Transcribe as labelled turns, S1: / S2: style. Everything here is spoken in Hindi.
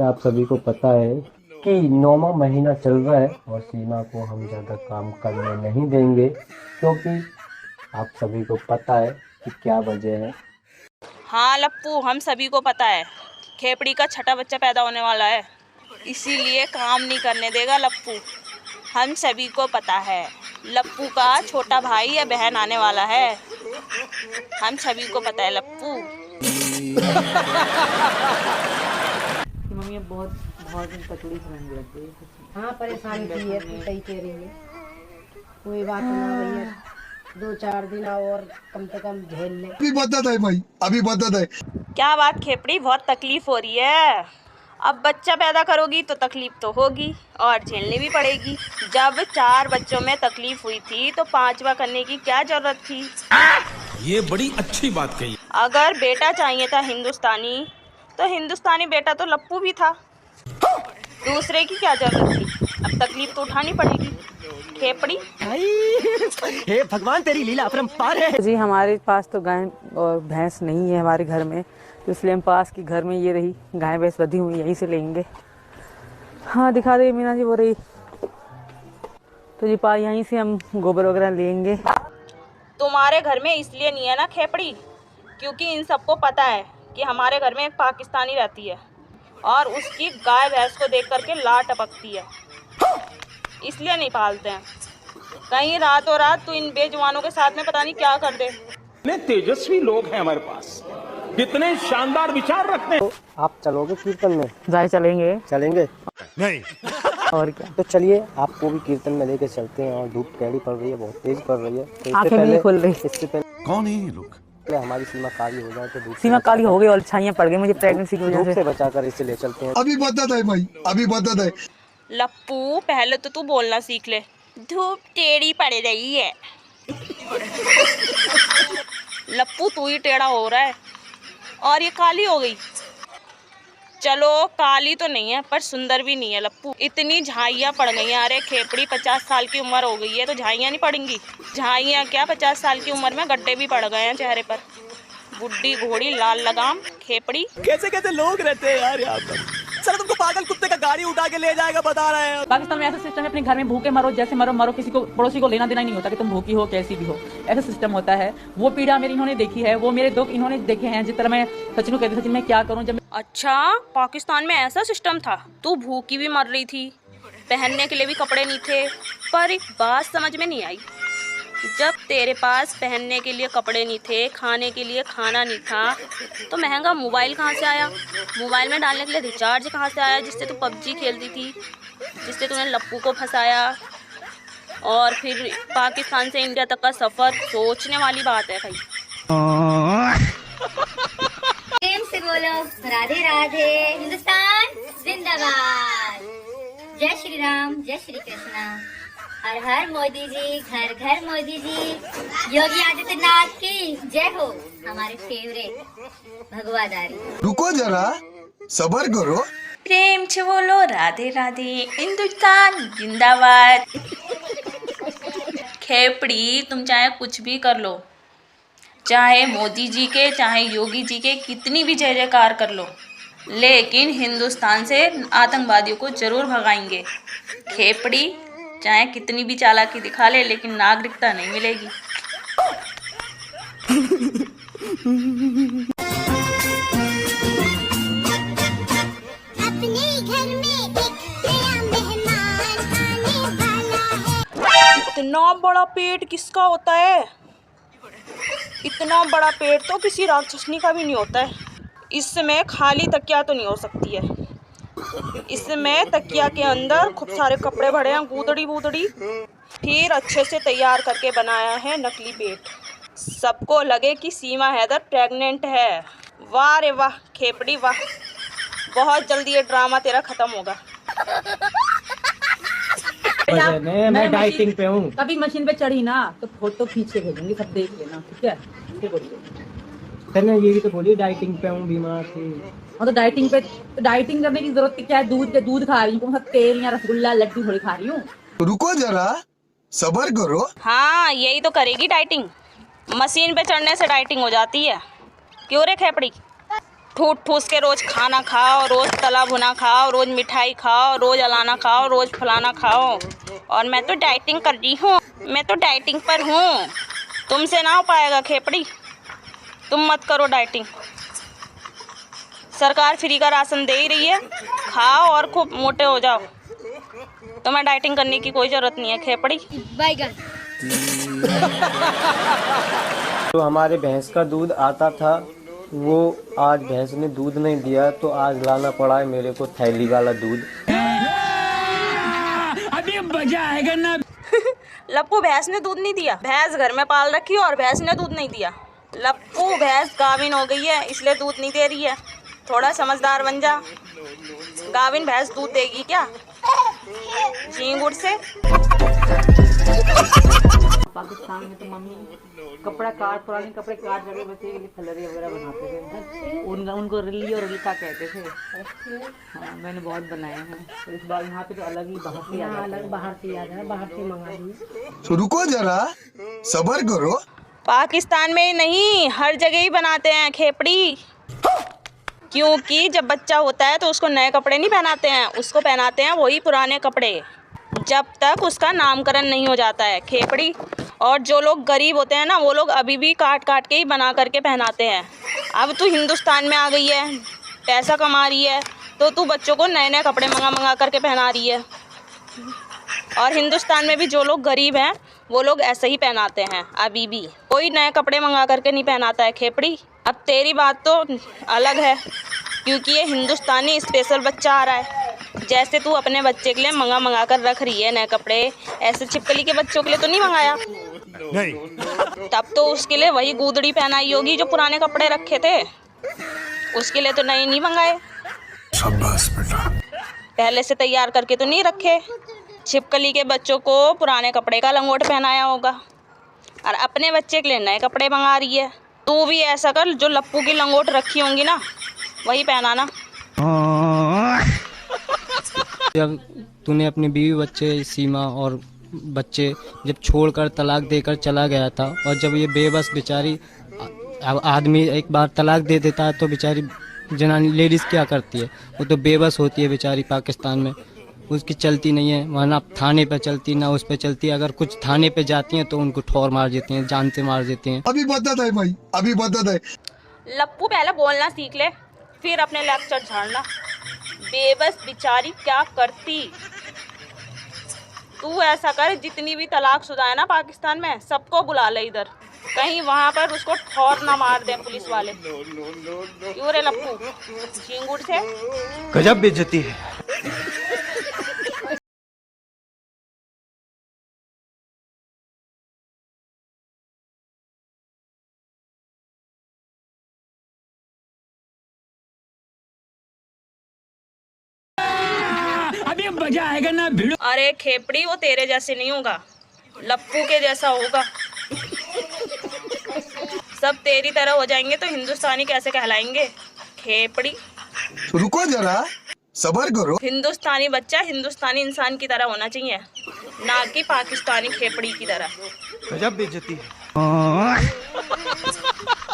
S1: आप सभी को पता है कि 9वां महीना चल रहा है और सीमा को हम ज़्यादा काम करने नहीं देंगे, क्योंकि आप सभी को पता है कि क्या वजह है।
S2: हाँ लप्पू, हम सभी को पता है खेपड़ी का छठा बच्चा पैदा होने वाला है, इसीलिए काम नहीं करने देगा लप्पू। हम सभी को पता है लप्पू का छोटा भाई या बहन आने वाला है, हम सभी को पता है लप्पू।
S3: मम्मी अब बहुत बहुत तकलीफ रहने लग गई।
S4: हाँ परेशान की है, तू सही कह रही है। कोई बात ना भैया, 2-4 दिन और कम से कम झेल ले।
S5: अभी बदत है भाई, अभी बदत है।
S2: क्या बात खेपड़ी, बहुत तकलीफ हो रही है। अब बच्चा पैदा करोगी तो तकलीफ तो होगी और झेलनी भी पड़ेगी। जब 4 बच्चों में तकलीफ हुई थी तो 5वां करने की क्या जरूरत थी।
S6: ये बड़ी अच्छी बात कही।
S2: अगर बेटा चाहिए था हिंदुस्तानी तो हिंदुस्तानी बेटा तो लप्पू भी था, दूसरे की क्या जरूरत थी। अब तकलीफ तो उठानी पड़ेगी खेपड़ी।
S7: हे भगवान, तेरी लीला अपरंपार है।
S3: जी हमारे पास तो गाय और भैंस नहीं है हमारे घर में, तो इसलिए हम पास की घर में ये रही गाय भैंस बधी हुई, यहीं से लेंगे। हाँ दिखा दे मीना जी, वो रही तो जी यहीं से हम गोबर वगैरह लेंगे।
S2: तुम्हारे घर में इसलिए नहीं है ना खेपड़ी, क्योंकि इन सबको पता है कि हमारे घर में एक पाकिस्तानी रहती है और उसकी गाय भैंस को देख करके लार टपकती है, इसलिए नहीं पालते हैं। कहीं रातों रात तू इन बेजुबानों के साथ में पता नहीं क्या कर दे।
S6: कितने तेजस्वी लोग हैं हमारे पास, कितने शानदार विचार रखते हैं।
S1: तो आप चलोगे कीर्तन में?
S3: जाए चलेंगे।
S1: चलेंगे
S6: नहीं
S3: और क्या,
S1: तो चलिए आपको भी कीर्तन में लेके चलते हैं। और धूप कैडी पड़ रही है, बहुत तेज पड़ रही है, तो
S3: आंखें भी नहीं खुल रही।
S1: इससे पहले
S6: कौन है ये लोग?
S1: हमारी सीमा काली हो जाए तो धूप
S3: सीमा काली हो गई और छाइयाँ पड़ गई मुझे प्रेगनेंसी की वजह
S1: धूप
S3: से।
S1: से बचाकर इसे ले चलते हैं।
S5: अभी बदत है भाई, अभी बदत है।
S2: लप्पू पहले तो तू बोलना सीख ले। धूप टेढ़ी पड़ रही है। लप्पू तू ही टेढ़ा हो रहा है और ये काली हो गई। चलो काली तो नहीं है पर सुंदर भी नहीं है लप्पू, इतनी झाइयाँ पड़ गई हैं। अरे खेपड़ी 50 साल की उम्र हो गई है तो झाइयाँ नहीं पड़ेंगी। झाइयाँ क्या, 50 साल की उम्र में गड्ढे भी पड़ गए हैं चेहरे पर। बुढ़ी घोड़ी लाल लगाम खेपड़ी।
S7: कैसे कैसे लोग रहते हैं यार यहाँ पर। चलो तुमको पागल कुत्ते का गाड़ी उठा के ले जाएगा, बता रहे हैं।
S3: पाकिस्तान में ऐसा सिस्टम है, अपने घर में भूखे मरो, जैसे मरो मरो, किसी को पड़ोसी को लेना देना ही नहीं होता कि तुम भूखी हो कैसी भी हो, ऐसा सिस्टम होता है। वो पीड़ा मेरी इन्होंने देखी है, वो मेरे दुख इन्होंने देखे हैं। जिस तरह मैं सचिन को कहती थी, सचिन मैं क्या करूं जब।
S2: अच्छा पाकिस्तान में ऐसा सिस्टम था, तू भूखी भी मर रही थी, पहनने के लिए भी कपड़े नहीं थे। पर एक बात समझ में नहीं आई, जब तेरे पास पहनने के लिए कपड़े नहीं थे, खाने के लिए खाना नहीं था, तो महंगा मोबाइल कहाँ से आया, मोबाइल में डालने के लिए रिचार्ज कहाँ से आया, जिससे तू पबजी खेलती थी, जिससे तूने लप्पू को फंसाया। और फिर पाकिस्तान से इंडिया तक का सफ़र, सोचने वाली बात है भाई।
S8: प्रेम से बोलो राधे राधे, हिंदुस्तान जिंदाबाद। जय श्री राम, जय श्री कृष्णा, हर हर मोदी जी, घर घर मोदी जी, योगी आदित्यनाथ की जय हो। हमारे फेवरेट भगवादारी।
S5: रुको जरा, सबर करो।
S2: प्रेम से बोलो राधे राधे, हिंदुस्तान जिंदाबाद। खेपड़ी तुम चाहे कुछ भी कर लो, चाहे मोदी जी के चाहे योगी जी के कितनी भी जय जयकार कर लो, लेकिन हिंदुस्तान से आतंकवादियों को जरूर भगाएंगे। खेपड़ी चाहे कितनी भी चालाकी दिखा ले, लेकिन नागरिकता नहीं मिलेगी।
S8: अपने घर में एक नया मेहमान आने वाला है।
S2: इतना बड़ा पेट किसका होता है? इतना बड़ा पेट तो किसी राक्षसनी का भी नहीं होता है। इसमें खाली तकिया तो नहीं हो सकती है, इसमें तकिया के अंदर खूब सारे कपड़े भरे हैं, गूदड़ी वूदड़ी, फिर अच्छे से तैयार करके बनाया है नकली पेट। सबको लगे कि सीमा हैदर प्रेग्नेंट है। वाह रे वाह खेपड़ी वाह, बहुत जल्दी ये ड्रामा तेरा खत्म होगा।
S1: मैं डाइटिंग पे हूँ।
S3: कभी मशीन पे चढ़ी ना तो फोटो खींच के भेजूंगी, सब देख लेना, ठीक है?
S1: सर ने ये भी तो बोली डाइटिंग पे हूँ, बीमार थी।
S3: और तो डाइटिंग करने की जरूरत क्या है? दूध खा रही हूँ, तेल या रसगुल्ला लड्डू थोड़ी खा रही हूँ।
S5: रुको जरा, सबर करो।
S2: हाँ यही तो करेगी डाइटिंग, मशीन पे चढ़ने से डाइटिंग हो जाती है। क्यों रे खेपड़ी? ठूस ठूस के रोज खाना खाओ, रोज तला भुना खाओ, रोज मिठाई खाओ, रोज अलाना खाओ, रोज फलाना खाओ। और मैं तो डाइटिंग कर रही हूँ, मैं तो डाइटिंग पर हूँ। तुमसे ना हो पाएगा खेपड़ी, तुम मत करो डाइटिंग। सरकार फ्री का राशन दे ही रही है, खाओ और खूब मोटे हो जाओ। तुम्हें डाइटिंग करने की कोई ज़रूरत नहीं है खेपड़ी।
S8: बैगन।
S1: जो हमारे भैंस का दूध आता था वो आज भैंस ने दूध नहीं दिया, तो आज लाना पड़ा है मेरे को थैली वाला दूध।
S7: अभी मजा आएगा ना।
S2: लप्पू भैंस ने दूध नहीं दिया, भैंस घर में पाल रखी है और भैंस ने दूध नहीं दिया। लप्पू भैंस गाभिन हो गई है इसलिए दूध नहीं दे रही है, थोड़ा समझदार बन जा। गाभिन भैंस दूध देगी क्या झींगुर से?
S3: पाकिस्तान में तो मम्मी कपड़ा काट, पुराने कपड़े काट करके बच्चे के लिए खलरी वगैरह बनाते थे। उनको रिल्ली और रिल्का कहते थे। हाँ, मैंने बहुत बनाए हैं। तो इस बार यहाँ पे तो अलग ही बाहर से
S4: यहाँ अलग बाहर से आ जाए, बाहर से मंगा दिए।
S5: तो रुको जरा, सबर करो।
S2: पाकिस्तान में नहीं, हर जगह ही बनाते हैं खेपड़ी। क्योंकि जब बच्चा होता है तो उसको नए कपड़े नहीं पहनाते हैं, उसको पहनाते हैं वही पुराने कपड़े जब तक उसका नामकरण नहीं हो जाता है खेपड़ी। और जो लोग गरीब होते हैं ना, वो लोग अभी भी काट काट के ही बना करके पहनाते हैं। अब तू हिंदुस्तान में आ गई है, पैसा कमा रही है, तो तू बच्चों को नए नए कपड़े मंगा करके पहना रही है। और हिंदुस्तान में भी जो लोग गरीब हैं वो लोग ऐसे ही पहनाते हैं, अभी भी कोई नए कपड़े मंगा करके नहीं पहनाता है खेपड़ी। अब तेरी बात तो अलग है, क्योंकि ये हिंदुस्तानी स्पेशल बच्चा आ रहा है। जैसे तू अपने बच्चे के लिए मंगा कर रख रही है नए कपड़े, ऐसे छिपकली के बच्चों के लिए तो नहीं मंगाया। नहीं। तब तो उसके लिए वही गूदड़ी पहनाई होगी जो पुराने कपड़े रखे थे, उसके लिए तो नए नहीं मंगाए।
S5: शाबाश बेटा।
S2: पहले से तैयार करके तो नहीं रखे। छिपकली के बच्चों को पुराने कपड़े का लंगोट पहनाया होगा और अपने बच्चे के लिए नए कपड़े मंगा रही है। तू भी ऐसा कर, जो लप्पू की लंगोट रखी होंगी ना वही पहनाना।
S9: जब तूने अपनी बीवी बच्चे सीमा और बच्चे जब छोड़कर तलाक देकर चला गया था, और जब ये बेबस बेचारी आदमी एक बार तलाक दे देता है तो बेचारी जनानी लेडीज़ क्या करती है, वो तो बेबस होती है बेचारी। पाकिस्तान में उसकी चलती नहीं है, वहाँ ना थाने पे चलती ना उस पे चलती। अगर कुछ थाने पे जाती हैं तो उनको ठोर मार देती हैं, जान से मार देती हैं।
S5: अभी बता दे भाई, अभी बता दे।
S2: लप्पू पहले बोलना सीख ले, फिर अपने लेक्चर झाड़ना। बेबस बेचारी क्या करती। तू ऐसा कर, जितनी भी तलाकशुदा है ना पाकिस्तान में, सबको बुला ले इधर, कहीं वहाँ पर उसको ठोर ना मार दें पुलिस वाले। क्यों रे लप्पू, झींगुर से
S7: गजब बेइज्जती है। अभी मजा आएगा ना भिड़ो।
S2: अरे खेपड़ी, वो तेरे जैसे नहीं होगा, लप्पू के जैसा होगा। सब तेरी तरह हो जाएंगे तो हिंदुस्तानी कैसे कहलाएंगे खेपड़ी।
S5: तो रुको जरा, सबर करो।
S2: हिंदुस्तानी बच्चा हिंदुस्तानी इंसान की तरह होना चाहिए, ना कि पाकिस्तानी खेपड़ी की तरह।
S7: गजब बेइज्जती है।